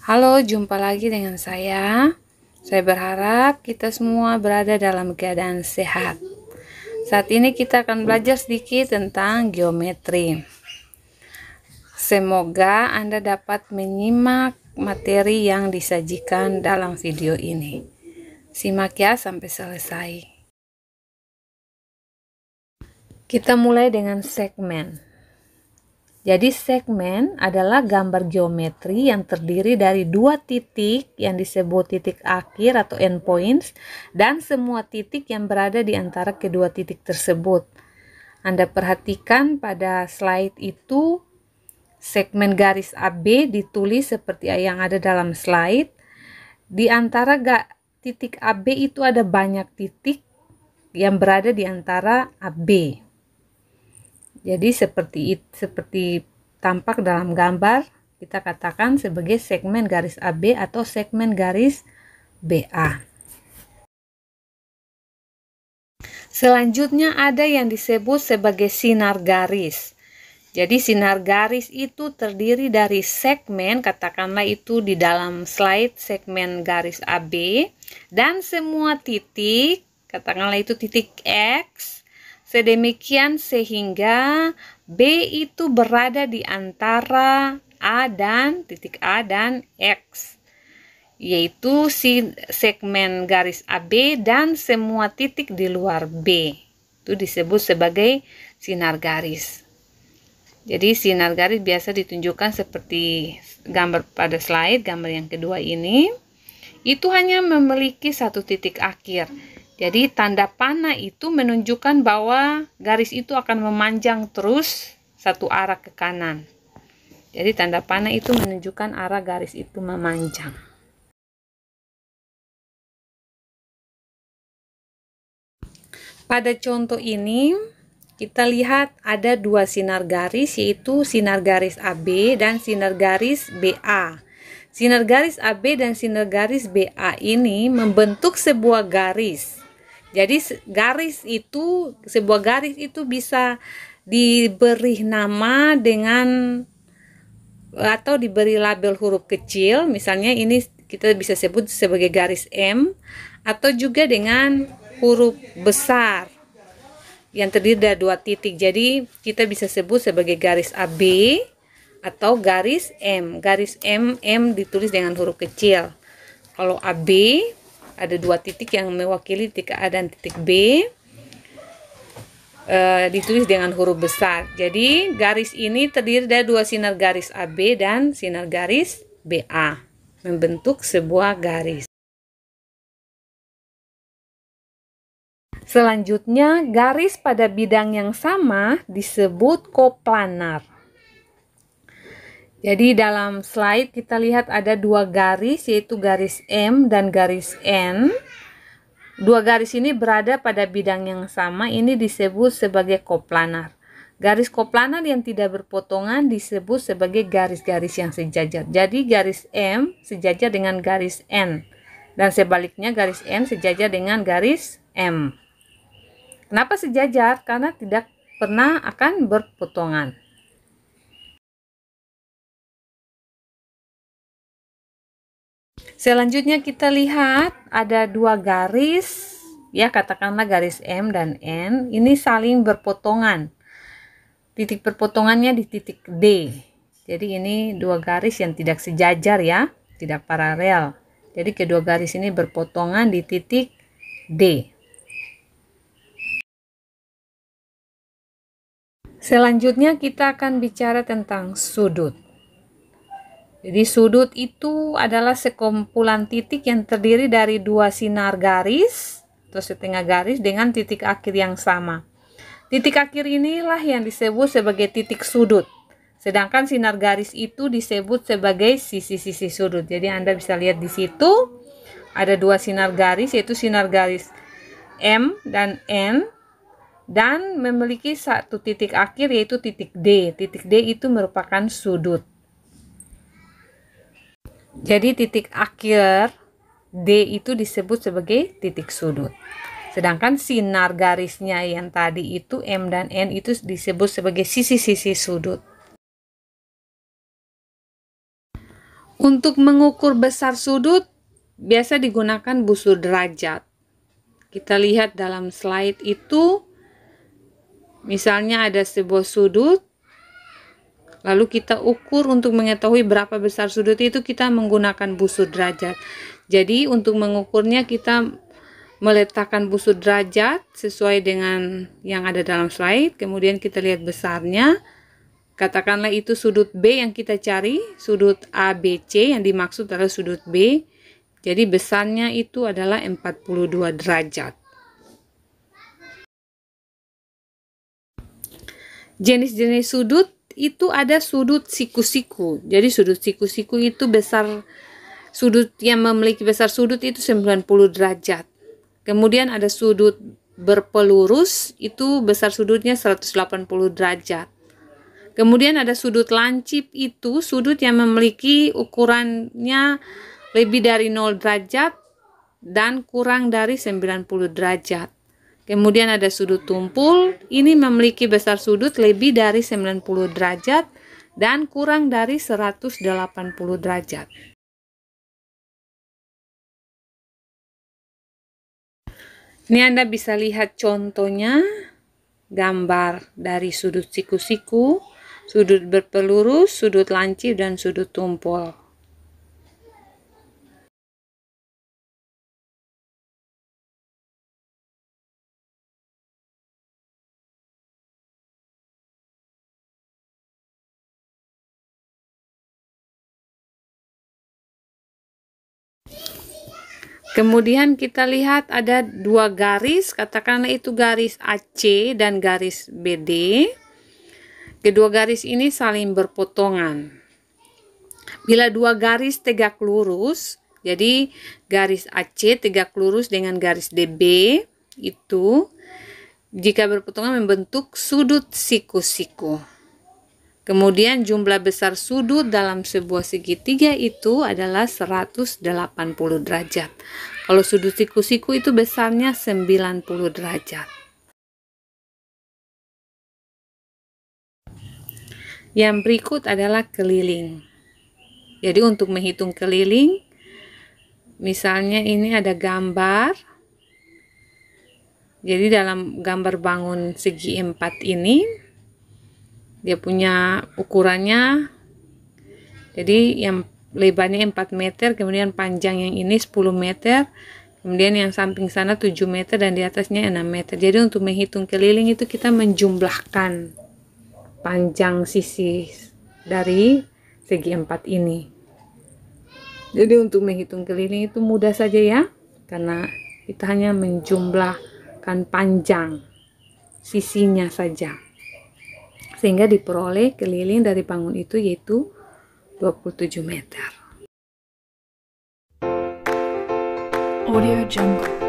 Halo, jumpa lagi dengan saya. Saya berharap kita semua berada dalam keadaan sehat. Saat ini kita akan belajar sedikit tentang geometri. Semoga Anda dapat menyimak materi yang disajikan dalam video ini. Simak ya sampai selesai. Kita mulai dengan segmen. Jadi segmen adalah gambar geometri yang terdiri dari dua titik yang disebut titik akhir atau endpoints dan semua titik yang berada di antara kedua titik tersebut. Anda perhatikan pada slide itu segmen garis AB ditulis seperti yang ada dalam slide. Di antara titik AB itu ada banyak titik yang berada di antara AB. Jadi seperti tampak dalam gambar, kita katakan sebagai segmen garis AB atau segmen garis BA. Selanjutnya ada yang disebut sebagai sinar garis. Jadi sinar garis itu terdiri dari segmen, katakanlah itu di dalam slide segmen garis AB, dan semua titik, katakanlah itu titik X, sedemikian sehingga B itu berada di antara titik A dan X, yaitu segmen garis AB dan semua titik di luar B. Itu disebut sebagai sinar garis. Jadi sinar garis biasa ditunjukkan seperti gambar pada slide, gambar yang kedua ini. Itu hanya memiliki satu titik akhir. Jadi tanda panah itu menunjukkan bahwa garis itu akan memanjang terus satu arah ke kanan. Jadi tanda panah itu menunjukkan arah garis itu memanjang. Pada contoh ini kita lihat ada dua sinar garis, yaitu sinar garis AB dan sinar garis BA. Sinar garis AB dan sinar garis BA ini membentuk sebuah garis. Jadi sebuah garis itu bisa diberi nama dengan atau diberi label huruf kecil. Misalnya ini kita bisa sebut sebagai garis M, atau juga dengan huruf besar yang terdiri dari dua titik. Jadi kita bisa sebut sebagai garis AB atau garis M. Garis M ditulis dengan huruf kecil. Kalau AB ada dua titik yang mewakili titik A dan titik B, ditulis dengan huruf besar. Jadi garis ini terdiri dari dua sinar garis AB dan sinar garis BA, membentuk sebuah garis. Selanjutnya, garis pada bidang yang sama disebut koplanar. Jadi dalam slide kita lihat ada dua garis, yaitu garis M dan garis N. Dua garis ini berada pada bidang yang sama, ini disebut sebagai koplanar. Garis koplanar yang tidak berpotongan disebut sebagai garis-garis yang sejajar. Jadi garis M sejajar dengan garis N, dan sebaliknya garis N sejajar dengan garis M. Kenapa sejajar? Karena tidak pernah akan berpotongan. Selanjutnya kita lihat ada dua garis, ya katakanlah garis M dan N, ini saling berpotongan. Titik perpotongannya di titik D. Jadi ini dua garis yang tidak sejajar ya, tidak paralel. Jadi kedua garis ini berpotongan di titik D. Selanjutnya kita akan bicara tentang sudut. Jadi sudut itu adalah sekumpulan titik yang terdiri dari dua sinar garis atau setengah garis dengan titik akhir yang sama. Titik akhir inilah yang disebut sebagai titik sudut. Sedangkan sinar garis itu disebut sebagai sisi-sisi sudut. Jadi Anda bisa lihat di situ ada dua sinar garis, yaitu sinar garis M dan N, dan memiliki satu titik akhir yaitu titik D. Titik D itu merupakan sudut. Jadi titik akhir D itu disebut sebagai titik sudut. Sedangkan sinar garisnya yang tadi itu M dan N itu disebut sebagai sisi-sisi sudut. Untuk mengukur besar sudut, biasa digunakan busur derajat. Kita lihat dalam slide itu, misalnya ada sebuah sudut, lalu kita ukur untuk mengetahui berapa besar sudut itu kita menggunakan busur derajat. Jadi untuk mengukurnya kita meletakkan busur derajat sesuai dengan yang ada dalam slide, kemudian kita lihat besarnya. Katakanlah itu sudut B yang kita cari, sudut ABC yang dimaksud adalah sudut B. Jadi besarnya itu adalah 42 derajat. Jenis-jenis sudut itu ada sudut siku-siku. Jadi sudut siku-siku itu besar, sudut yang memiliki besar sudut itu 90 derajat. Kemudian ada sudut berpelurus, itu besar sudutnya 180 derajat. Kemudian ada sudut lancip, itu sudut yang memiliki ukurannya lebih dari 0 derajat dan kurang dari 90 derajat. Kemudian ada sudut tumpul, ini memiliki besar sudut lebih dari 90 derajat dan kurang dari 180 derajat. Ini Anda bisa lihat contohnya, gambar dari sudut siku-siku, sudut berpelurus, sudut lancip, dan sudut tumpul. Kemudian kita lihat ada dua garis, katakanlah itu garis AC dan garis BD. Kedua garis ini saling berpotongan. Bila dua garis tegak lurus, jadi garis AC tegak lurus dengan garis DB, itu jika berpotongan membentuk sudut siku-siku. Kemudian jumlah besar sudut dalam sebuah segitiga itu adalah 180 derajat. Kalau sudut siku-siku itu besarnya 90 derajat. Yang berikut adalah keliling. Jadi untuk menghitung keliling, misalnya ini ada gambar. Jadi dalam gambar bangun segi 4 ini, dia punya ukurannya, jadi yang lebarnya 4 meter, kemudian panjang yang ini 10 meter, kemudian yang samping sana 7 meter, dan di atasnya 6 meter. Jadi untuk menghitung keliling itu kita menjumlahkan panjang sisi dari segi 4 ini. Jadi untuk menghitung keliling itu mudah saja ya, karena kita hanya menjumlahkan panjang sisinya saja, sehingga diperoleh keliling dari bangun itu yaitu 27 meter. Audio Jungle.